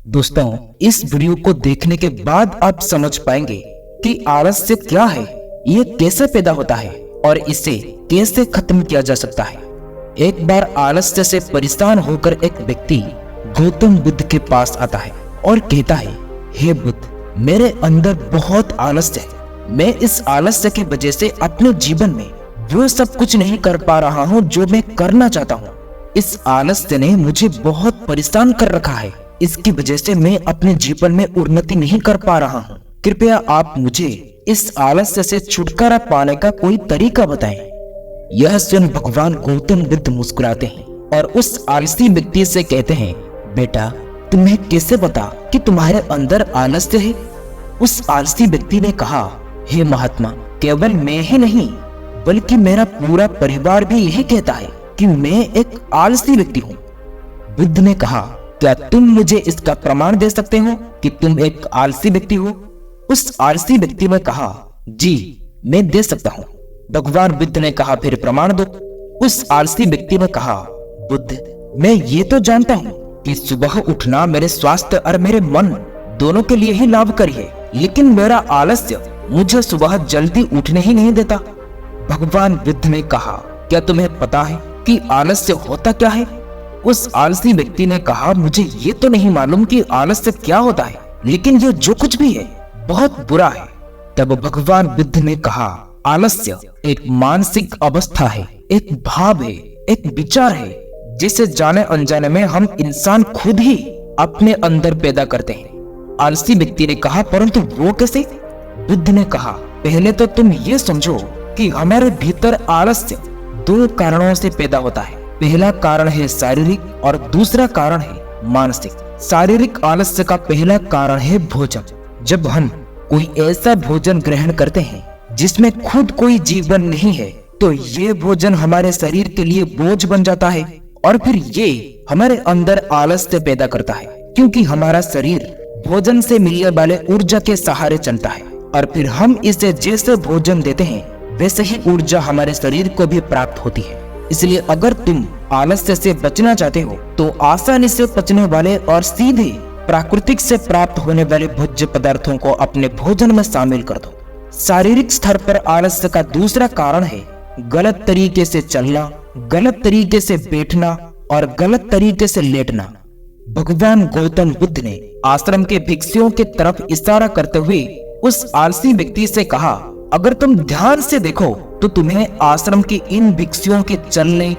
दोस्तों, इस वीडियो को देखने के बाद आप समझ पाएंगे कि आलस्य क्या है, ये कैसे पैदा होता है और इसे कैसे खत्म किया जा सकता है। एक बार आलस्य से परेशान होकर एक व्यक्ति गौतम बुद्ध के पास आता है और कहता है, हे बुद्ध, मेरे अंदर बहुत आलस्य है। मैं इस आलस्य की वजह से अपने जीवन में वो सब कुछ नहीं कर पा रहा हूँ जो मैं करना चाहता हूँ। इस आलस्य ने मुझे बहुत परेशान कर रखा है। इसकी वजह से मैं अपने जीवन में उन्नति नहीं कर पा रहा हूँ। कृपया आप मुझे इस आलस्य से छुटकारा पाने का कोई तरीका बताएं। यह सुन भगवान गौतम बुद्ध मुस्कुराते हैं और उस आलसी व्यक्ति से कहते हैं, बेटा, तुम्हें कैसे पता कि तुम्हारे अंदर आलस्य है? उस आलसी व्यक्ति ने कहा, हे महात्मा, केवल मैं ही नहीं बल्कि मेरा पूरा परिवार भी यही कहता है कि मैं एक आलसी व्यक्ति हूँ। बुद्ध ने कहा, क्या तुम मुझे इसका प्रमाण दे सकते हो कि तुम एक आलसी व्यक्ति हो? उस आलसी व्यक्ति ने कहा, जी, मैं दे सकता हूँ। भगवान बुद्ध ने कहा, फिर प्रमाण दो। उस आलसी व्यक्ति ने कहा, बुद्ध, मैं ये तो जानता हूँ कि सुबह उठना मेरे स्वास्थ्य और मेरे मन दोनों के लिए ही लाभकारी है, लेकिन मेरा आलस्य मुझे सुबह जल्दी उठने ही नहीं देता। भगवान बुद्ध ने कहा, क्या तुम्हें पता है कि आलस्य होता क्या है? उस आलसी व्यक्ति ने कहा, मुझे ये तो नहीं मालूम कि आलस्य क्या होता है, लेकिन ये जो कुछ भी है बहुत बुरा है। तब भगवान बुद्ध ने कहा, आलस्य एक मानसिक अवस्था है, एक भाव है, एक विचार है, जिसे जाने अनजाने में हम इंसान खुद ही अपने अंदर पैदा करते हैं। आलसी व्यक्ति ने कहा, परंतु वो कैसे? बुद्ध ने कहा, पहले तो तुम ये समझो कि हमारे भीतर आलस्य दो कारणों से पैदा होता है। पहला कारण है शारीरिक और दूसरा कारण है मानसिक। शारीरिक आलस्य का पहला कारण है भोजन। जब हम कोई ऐसा भोजन ग्रहण करते हैं जिसमें खुद कोई जीवन नहीं है, तो ये भोजन हमारे शरीर के लिए बोझ बन जाता है और फिर ये हमारे अंदर आलस्य पैदा करता है, क्योंकि हमारा शरीर भोजन से मिलने वाले ऊर्जा के सहारे चलता है और फिर हम इसे जैसे भोजन देते हैं वैसे ही ऊर्जा हमारे शरीर को भी प्राप्त होती है। इसलिए अगर तुम आलस्य से बचना चाहते हो तो आसानी से पचने वाले और सीधे प्राकृतिक से प्राप्त होने वाले भोज्य पदार्थों को अपने भोजन में शामिल कर दो। शारीरिक स्तर पर आलस्य का दूसरा कारण है गलत तरीके से चलना, गलत तरीके से बैठना और गलत तरीके से लेटना। भगवान गौतम बुद्ध ने आश्रम के भिक्षुओं की तरफ इशारा करते हुए उस आलसी व्यक्ति से कहा, अगर तुम ध्यान से देखो तो तुम्हें आश्रम के इन भिक्षुओं के चलने,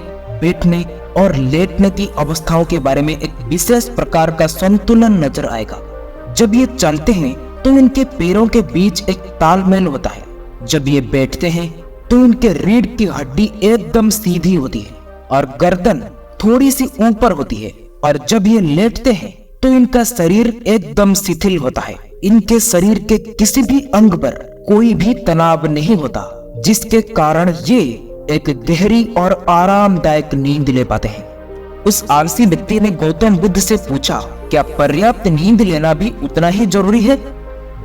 बैठने और लेटने की अवस्थाओं के बारे में एक विशेष प्रकार का संतुलन नजर आएगा। जब ये चलते हैं तो इनके पैरों के बीच एक तालमेल होता है। जब ये बैठते हैं तो इनके रीढ़ की हड्डी एकदम सीधी होती है और गर्दन थोड़ी सी ऊपर होती है, और जब ये लेटते हैं तो इनका शरीर एकदम शिथिल होता है। इनके शरीर के किसी भी अंग पर कोई भी तनाव नहीं होता, जिसके कारण ये एक गहरी और आरामदायक नींद ले पाते हैं। उस आलसी व्यक्ति ने गौतम बुद्ध से पूछा, क्या पर्याप्त नींद लेना भी उतना ही जरूरी है?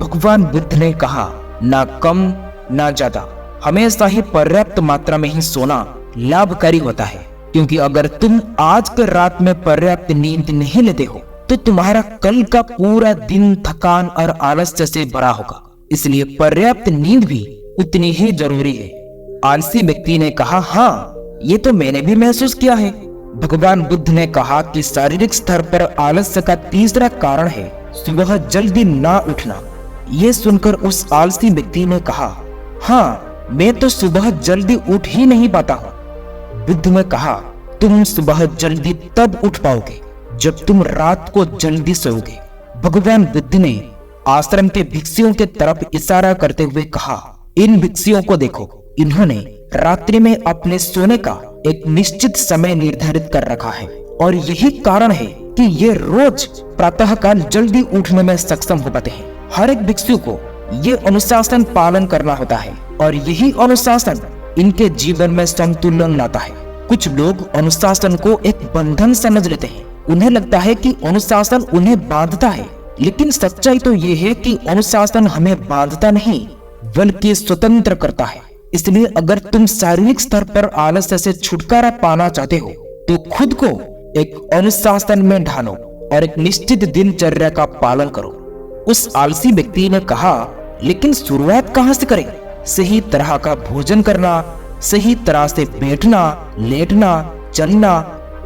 भगवान बुद्ध ने कहा, ना कम ना ज्यादा, हमेशा ही पर्याप्त मात्रा में ही सोना लाभकारी होता है, क्योंकि अगर तुम आज के रात में पर्याप्त नींद नहीं लेते हो तो तुम्हारा कल का पूरा दिन थकान और आलस्य से भरा होगा। इसलिए पर्याप्त नींद भी उतनी ही जरूरी है। आलसी व्यक्ति ने कहा, हाँ, ये तो मैंने भी महसूस किया है। भगवान बुद्ध ने कहा कि शारीरिक स्तर पर आलस्य का तीसरा कारण है सुबह जल्दी ना उठना। ये सुनकर उस आलसी व्यक्ति ने कहा, हाँ, मैं तो सुबह जल्दी उठ ही नहीं पाता हूँ। बुद्ध ने कहा, तुम सुबह जल्दी तब उठ पाओगे जब तुम रात को जल्दी सोओगे। भगवान बुद्ध ने आश्रम के भिक्षुओं के तरफ इशारा करते हुए कहा, इन भिक्षुओं को देखो, इन्होंने रात्रि में अपने सोने का एक निश्चित समय निर्धारित कर रखा है और यही कारण है कि ये रोज प्रातःकाल जल्दी उठने में सक्षम हो पाते हैं। हर एक भिक्षु को ये अनुशासन पालन करना होता है और यही अनुशासन इनके जीवन में संतुलन लाता है। कुछ लोग अनुशासन को एक बंधन समझ लेते हैं। उन्हें लगता है कि अनुशासन उन्हें बांधता है, लेकिन सच्चाई तो ये है कि अनुशासन हमें बांधता नहीं बल्कि स्वतंत्र करता है। इसलिए अगर तुम शारीरिक स्तर पर आलस्य से छुटकारा पाना चाहते हो तो खुद को एक अनुशासन में ढालो और एक निश्चित दिनचर्या का पालन करो। उस आलसी व्यक्ति ने कहा, लेकिन शुरुआत कहाँ से करें? सही तरह का भोजन करना, सही तरह से बैठना, लेटना, चलना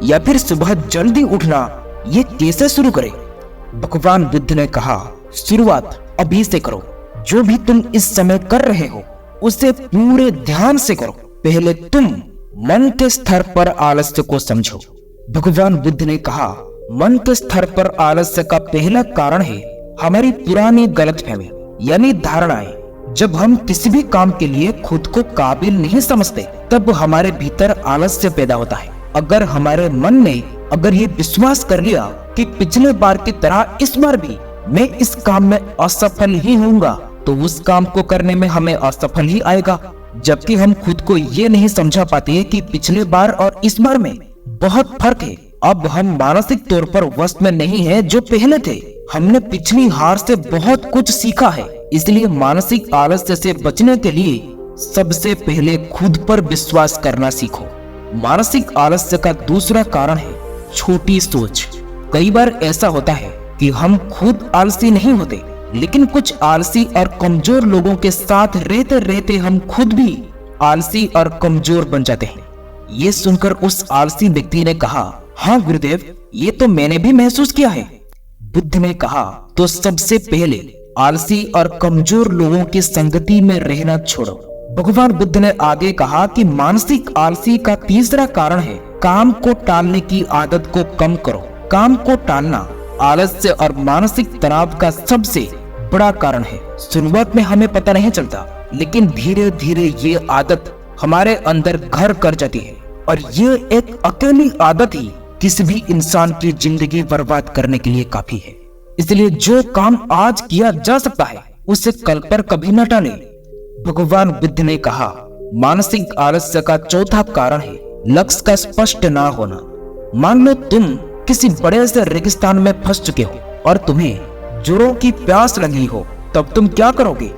या फिर सुबह जल्दी उठना, ये कैसे शुरू करें? भगवान बुद्ध ने कहा, शुरुआत अभी से करो। जो भी तुम इस समय कर रहे हो उसे पूरे ध्यान से करो। पहले तुम मन के स्तर पर आलस्य को समझो। भगवान बुद्ध ने कहा, मन के स्तर पर आलस्य का पहला कारण है हमारी पुरानी गलतफहमी यानी धारणाएं। जब हम किसी भी काम के लिए खुद को काबिल नहीं समझते तब हमारे भीतर आलस्य पैदा होता है। अगर हमारे मन ने अगर ये विश्वास कर लिया कि पिछले बार की तरह इस बार भी मैं इस काम में असफल ही होऊंगा, तो उस काम को करने में हमें असफल ही आएगा। जबकि हम खुद को ये नहीं समझा पाते कि पिछले बार और इस बार में बहुत फर्क है। अब हम मानसिक तौर पर वश में नहीं है जो पहले थे। हमने पिछली हार से बहुत कुछ सीखा है। इसलिए मानसिक आलस्य से बचने के लिए सबसे पहले खुद पर विश्वास करना सीखो। मानसिक आलस्य का दूसरा कारण है छोटी सोच। कई बार ऐसा होता है कि हम खुद आलसी नहीं होते, लेकिन कुछ आलसी और कमजोर लोगों के साथ रहते रहते हम खुद भी आलसी और कमजोर बन जाते हैं। ये सुनकर उस आलसी व्यक्ति ने कहा, हाँ गुरुदेव, ये तो मैंने भी महसूस किया है। बुद्ध ने कहा, तो सबसे पहले आलसी और कमजोर लोगों की संगति में रहना छोड़ो। भगवान बुद्ध ने आगे कहा कि मानसिक आलसी का तीसरा कारण है काम को टालने की आदत को कम करो। काम को टालना आलस्य और मानसिक तनाव का सबसे बड़ा कारण है। शुरुआत में हमें पता नहीं चलता, लेकिन धीरे धीरे ये आदत हमारे अंदर घर कर जाती है और ये एक अकेली आदत ही किसी भी इंसान की जिंदगी बर्बाद करने के लिए काफी है। इसलिए जो काम आज किया जा सकता है उसे कल पर कभी न टालें। भगवान बुद्ध ने कहा, मानसिक आलस्य का चौथा कारण है लक्ष्य का स्पष्ट ना होना। मान लो तुम किसी बड़े से रेगिस्तान में फंस चुके हो और तुम्हें जोरों की प्यास लगी हो, तब तुम क्या करोगे?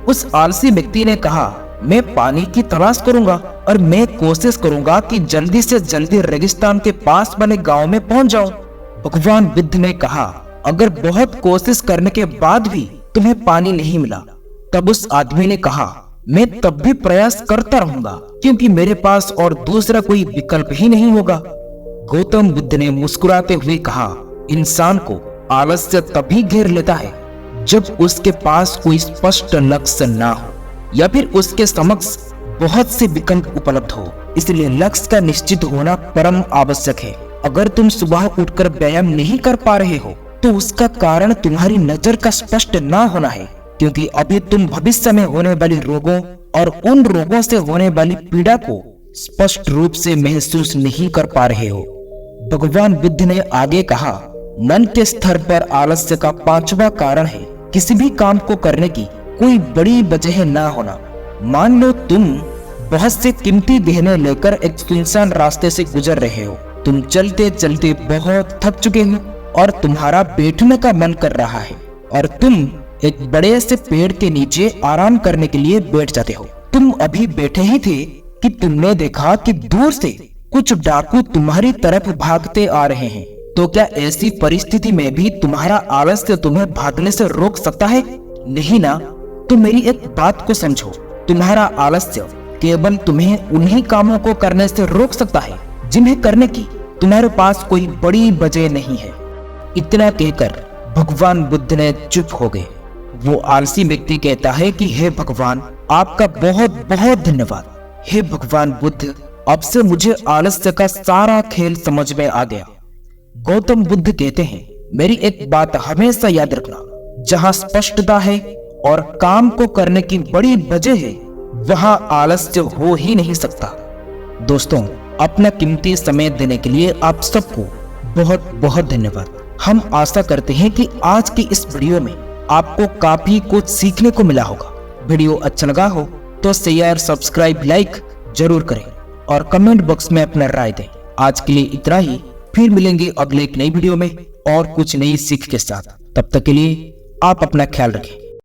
उस आलसी व्यक्ति ने कहा, मैं पानी की तलाश करूंगा और मैं कोशिश करूंगा कि जल्दी से जल्दी रेगिस्तान के पास बने गांव में पहुंच जाऊं। भगवान बुद्ध ने कहा, अगर बहुत कोशिश करने के बाद भी तुम्हें पानी नहीं मिला, तब उस आदमी ने कहा, मैं तब भी प्रयास करता रहूंगा क्योंकि मेरे पास और दूसरा कोई विकल्प ही नहीं होगा। गौतम बुद्ध ने मुस्कुराते हुए कहा, इंसान को आलस्य तभी घेर लेता है जब उसके पास कोई स्पष्ट लक्ष्य ना हो या फिर उसके समक्ष बहुत से विकल्प उपलब्ध हो। इसलिए लक्ष्य का निश्चित होना परम आवश्यक है। अगर तुम सुबह उठकर व्यायाम नहीं कर पा रहे हो तो उसका कारण तुम्हारी नजर का स्पष्ट ना होना है, क्योंकि अभी तुम भविष्य में होने वाली रोगों और उन रोगों से होने वाली पीड़ा को स्पष्ट रूप से महसूस नहीं कर पा रहे हो। भगवान बुद्ध ने आगे कहा, मन के स्तर पर आलस्य का पांचवा कारण है किसी भी काम को करने की कोई बड़ी वजह ना होना। मान लो तुम बहुत से कीमती गहने लेकर एक सुनसान रास्ते से गुजर रहे हो। तुम चलते चलते बहुत थक चुके हो और तुम्हारा बैठने का मन कर रहा है और तुम एक बड़े से पेड़ के नीचे आराम करने के लिए बैठ जाते हो। तुम अभी बैठे ही थे कि तुमने देखा कि दूर से कुछ डाकू तुम्हारी तरफ भागते आ रहे हैं। तो क्या ऐसी परिस्थिति में भी तुम्हारा आलस्य तुम्हें भागने से रोक सकता है? नहीं ना। तो मेरी एक बात को समझो, तुम्हारा आलस्य केवल तुम्हें उन्हीं कामों को करने से रोक सकता है जिन्हें करने की तुम्हारे पास कोई बड़ी वजह नहीं है। इतना कहकर भगवान बुद्ध ने चुप हो गए। वो आलसी व्यक्ति कहता है कि हे भगवान, आपका बहुत बहुत धन्यवाद। हे भगवान बुद्ध, अब से मुझे आलस्य का सारा खेल समझ में आ गया। गौतम बुद्ध कहते हैं, मेरी एक बात हमेशा याद रखना, जहां स्पष्टता है और काम को करने की बड़ी वजह है, वहां आलस्य हो ही नहीं सकता। दोस्तों, अपना कीमती समय देने के लिए आप सबको बहुत बहुत धन्यवाद। हम आशा करते हैं कि आज की इस वीडियो में आपको काफी कुछ सीखने को मिला होगा। वीडियो अच्छा लगा हो तो शेयर, सब्सक्राइब, लाइक जरूर करें और कमेंट बॉक्स में अपना राय दें। आज के लिए इतना ही, फिर मिलेंगे अगले एक नई वीडियो में और कुछ नई सीख के साथ। तब तक के लिए आप अपना ख्याल रखें।